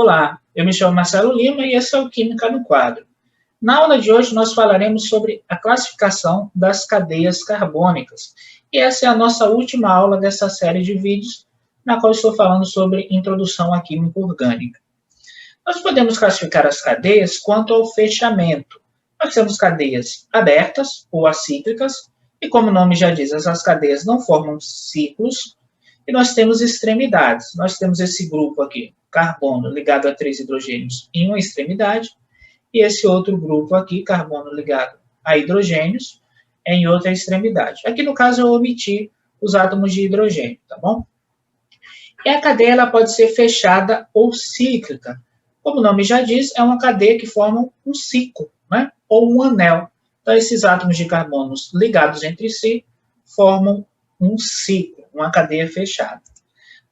Olá, eu me chamo Marcelo Lima e esse é o Química no Quadro. Na aula de hoje nós falaremos sobre a classificação das cadeias carbônicas. E essa é a nossa última aula dessa série de vídeos, na qual estou falando sobre introdução à química orgânica. Nós podemos classificar as cadeias quanto ao fechamento. Nós temos cadeias abertas ou acíclicas, e como o nome já diz, essas cadeias não formam ciclos, e nós temos extremidades. Nós temos esse grupo aqui, carbono ligado a 3 hidrogênios em uma extremidade, e esse outro grupo aqui, carbono ligado a hidrogênios, em outra extremidade. Aqui no caso eu omiti os átomos de hidrogênio, tá bom? E a cadeia ela pode ser fechada ou cíclica. Como o nome já diz, é uma cadeia que forma um ciclo, né? Ou um anel. Então esses átomos de carbono ligados entre si formam um ciclo, uma cadeia fechada.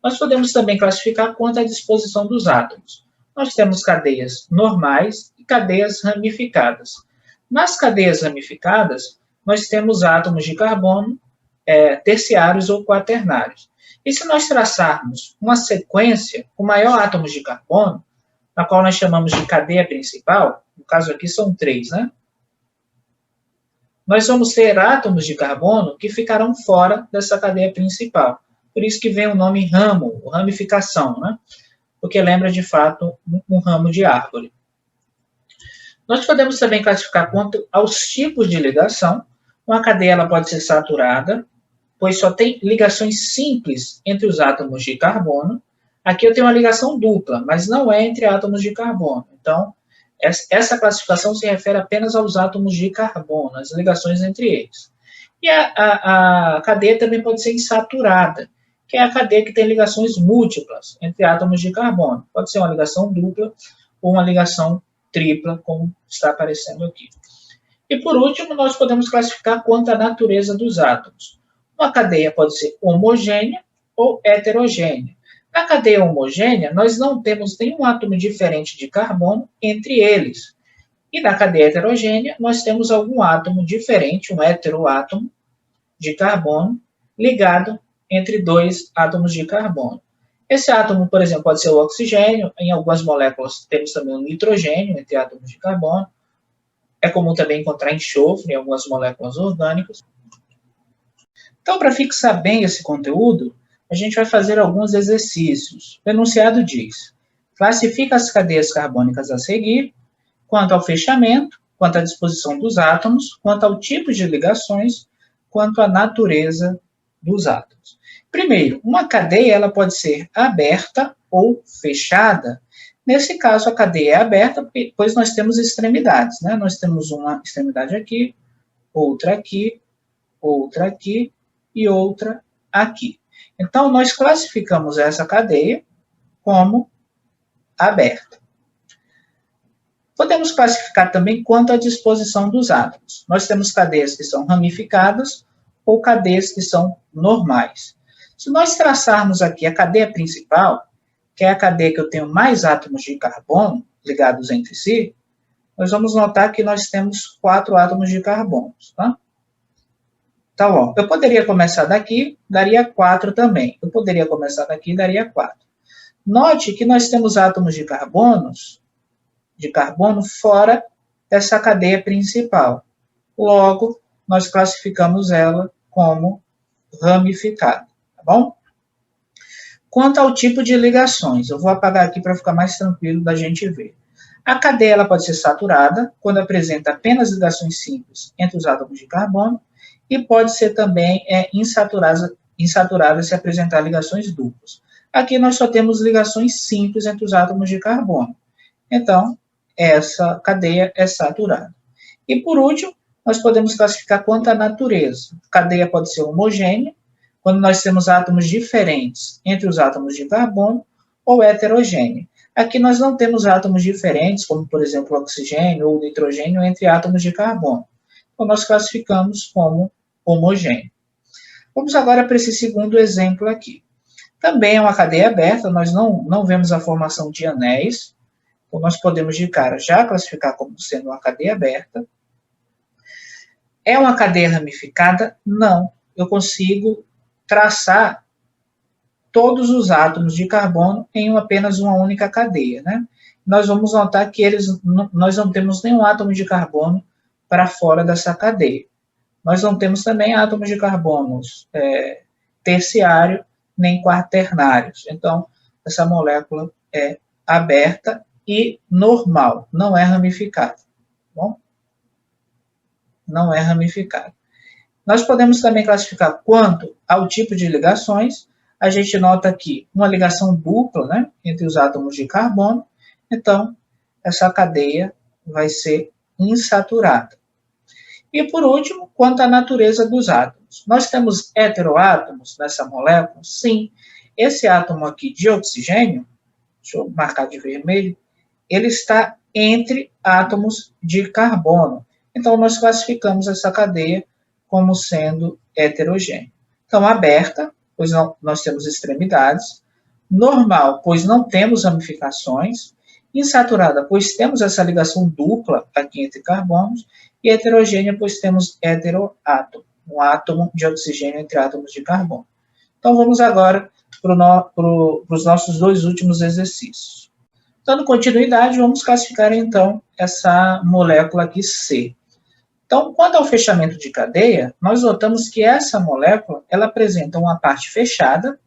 Nós podemos também classificar quanto à disposição dos átomos. Nós temos cadeias normais e cadeias ramificadas. Nas cadeias ramificadas, nós temos átomos de carbono terciários ou quaternários. E se nós traçarmos uma sequência com maior átomos de carbono, na qual nós chamamos de cadeia principal, no caso aqui são 3, né? Nós vamos ter átomos de carbono que ficarão fora dessa cadeia principal. Por isso que vem o nome ramo, ramificação, né? Porque lembra, de fato, um ramo de árvore. Nós podemos também classificar quanto aos tipos de ligação. Uma cadeia ela pode ser saturada, pois só tem ligações simples entre os átomos de carbono. Aqui eu tenho uma ligação dupla, mas não é entre átomos de carbono. Então, essa classificação se refere apenas aos átomos de carbono, as ligações entre eles. E a cadeia também pode ser insaturada, que é a cadeia que tem ligações múltiplas entre átomos de carbono. Pode ser uma ligação dupla ou uma ligação tripla, como está aparecendo aqui. E por último, nós podemos classificar quanto à natureza dos átomos. Uma cadeia pode ser homogênea ou heterogênea. Na cadeia homogênea, nós não temos nenhum átomo diferente de carbono entre eles. E na cadeia heterogênea, nós temos algum átomo diferente, um heteroátomo de carbono, ligado entre 2 átomos de carbono. Esse átomo, por exemplo, pode ser o oxigênio. Em algumas moléculas temos também o nitrogênio entre átomos de carbono. É comum também encontrar enxofre em algumas moléculas orgânicas. Então, para fixar bem esse conteúdo, a gente vai fazer alguns exercícios. O enunciado diz: classifica as cadeias carbônicas a seguir, quanto ao fechamento, quanto à disposição dos átomos, quanto ao tipo de ligações, quanto à natureza dos átomos. Primeiro, uma cadeia ela pode ser aberta ou fechada. Nesse caso, a cadeia é aberta, pois nós temos extremidades, né? Nós temos uma extremidade aqui, outra aqui e outra aqui. Então, nós classificamos essa cadeia como aberta. Podemos classificar também quanto à disposição dos átomos. Nós temos cadeias que são ramificadas ou cadeias que são normais. Se nós traçarmos aqui a cadeia principal, que é a cadeia que eu tenho mais átomos de carbono ligados entre si, nós vamos notar que nós temos 4 átomos de carbono, tá? Então, ó, eu poderia começar daqui, daria 4 também. Eu poderia começar daqui, daria 4. Note que nós temos átomos de carbono fora dessa cadeia principal. Logo, nós classificamos ela como ramificada, tá bom? Quanto ao tipo de ligações, eu vou apagar aqui para ficar mais tranquilo da gente ver. A cadeia ela pode ser saturada, quando apresenta apenas ligações simples entre os átomos de carbono, e pode ser também insaturada se apresentar ligações duplas. Aqui nós só temos ligações simples entre os átomos de carbono. Então, essa cadeia é saturada. E por último, nós podemos classificar quanto à natureza. A cadeia pode ser homogênea, quando nós temos átomos diferentes entre os átomos de carbono, ou heterogênea. Aqui nós não temos átomos diferentes, como por exemplo o oxigênio ou o nitrogênio, entre átomos de carbono. Então nós classificamos como homogêneo. Vamos agora para esse segundo exemplo aqui. Também é uma cadeia aberta, nós não vemos a formação de anéis, então nós podemos de cara já classificar como sendo uma cadeia aberta. É uma cadeia ramificada? Não. Eu consigo traçar todos os átomos de carbono em apenas uma única cadeia, né? Nós vamos notar que nós não temos nenhum átomo de carbono para fora dessa cadeia. Nós não temos também átomos de carbono terciário nem quaternários. Então, essa molécula é aberta e normal, não é ramificada. Tá bom? Não é ramificada. Nós podemos também classificar quanto ao tipo de ligações. A gente nota aqui uma ligação dupla, né, entre os átomos de carbono. Então, essa cadeia vai ser insaturada. E, por último, quanto à natureza dos átomos. Nós temos heteroátomos nessa molécula? Sim. Esse átomo aqui de oxigênio, deixa eu marcar de vermelho, ele está entre átomos de carbono. Então, nós classificamos essa cadeia como sendo heterogênea. Então, aberta, pois nós temos extremidades. Normal, pois não temos ramificações. Insaturada, pois temos essa ligação dupla aqui entre carbonos. E heterogênea, pois temos heteroátomo, um átomo de oxigênio entre átomos de carbono. Então, vamos agora para os nossos dois últimos exercícios. Dando continuidade, vamos classificar, então, essa molécula aqui C. Então, quanto ao fechamento de cadeia, nós notamos que essa molécula, ela apresenta uma parte fechada.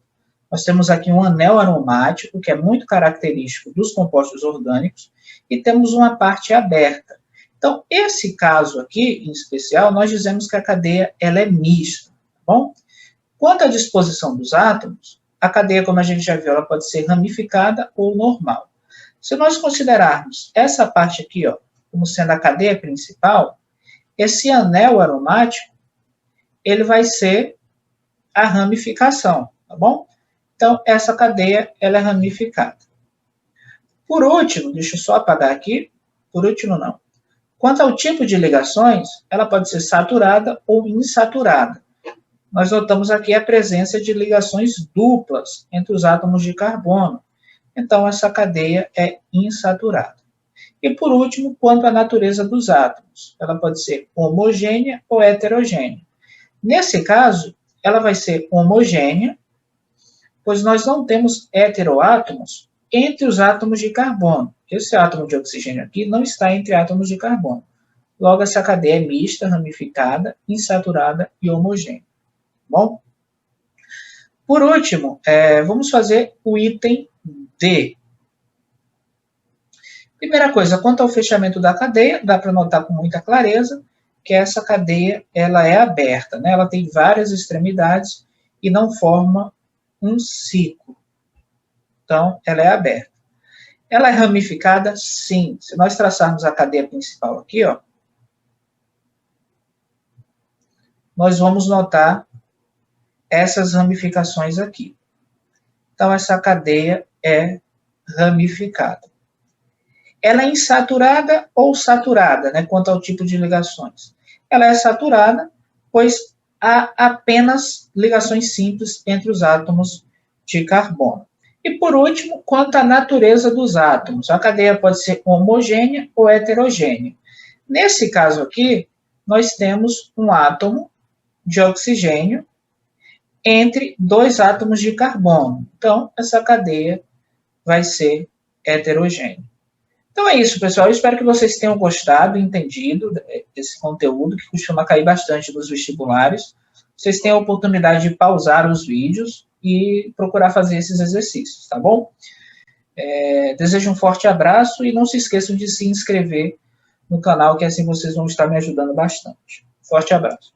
Nós temos aqui um anel aromático, que é muito característico dos compostos orgânicos, e temos uma parte aberta. Então, esse caso aqui, em especial, nós dizemos que a cadeia ela é mista, tá bom? Quanto à disposição dos átomos, a cadeia, como a gente já viu, ela pode ser ramificada ou normal. Se nós considerarmos essa parte aqui, ó, como sendo a cadeia principal, esse anel aromático, ele vai ser a ramificação, tá bom? Então, essa cadeia, ela é ramificada. Por último, deixa eu só apagar aqui, por último não. Quanto ao tipo de ligações, ela pode ser saturada ou insaturada. Nós notamos aqui a presença de ligações duplas entre os átomos de carbono. Então, essa cadeia é insaturada. E, por último, quanto à natureza dos átomos, ela pode ser homogênea ou heterogênea. Nesse caso, ela vai ser homogênea, pois nós não temos heteroátomos entre os átomos de carbono. Esse átomo de oxigênio aqui não está entre átomos de carbono. Logo, essa cadeia é mista, ramificada, insaturada e homogênea. Bom? Por último, vamos fazer o item D. Primeira coisa, quanto ao fechamento da cadeia, dá para notar com muita clareza que essa cadeia ela é aberta, né? Ela tem várias extremidades e não forma um ciclo. Então, ela é aberta. Ela é ramificada? Sim. Se nós traçarmos a cadeia principal aqui, ó, nós vamos notar essas ramificações aqui. Então, essa cadeia é ramificada. Ela é insaturada ou saturada, né, quanto ao tipo de ligações? Ela é saturada, pois há apenas ligações simples entre os átomos de carbono. E, por último, quanto à natureza dos átomos. A cadeia pode ser homogênea ou heterogênea. Nesse caso aqui, nós temos um átomo de oxigênio entre dois átomos de carbono. Então, essa cadeia vai ser heterogênea. Então é isso, pessoal. Eu espero que vocês tenham gostado e entendido desse conteúdo, que costuma cair bastante nos vestibulares. Vocês têm a oportunidade de pausar os vídeos e procurar fazer esses exercícios, tá bom? Desejo um forte abraço e não se esqueçam de se inscrever no canal, que assim vocês vão estar me ajudando bastante. Forte abraço.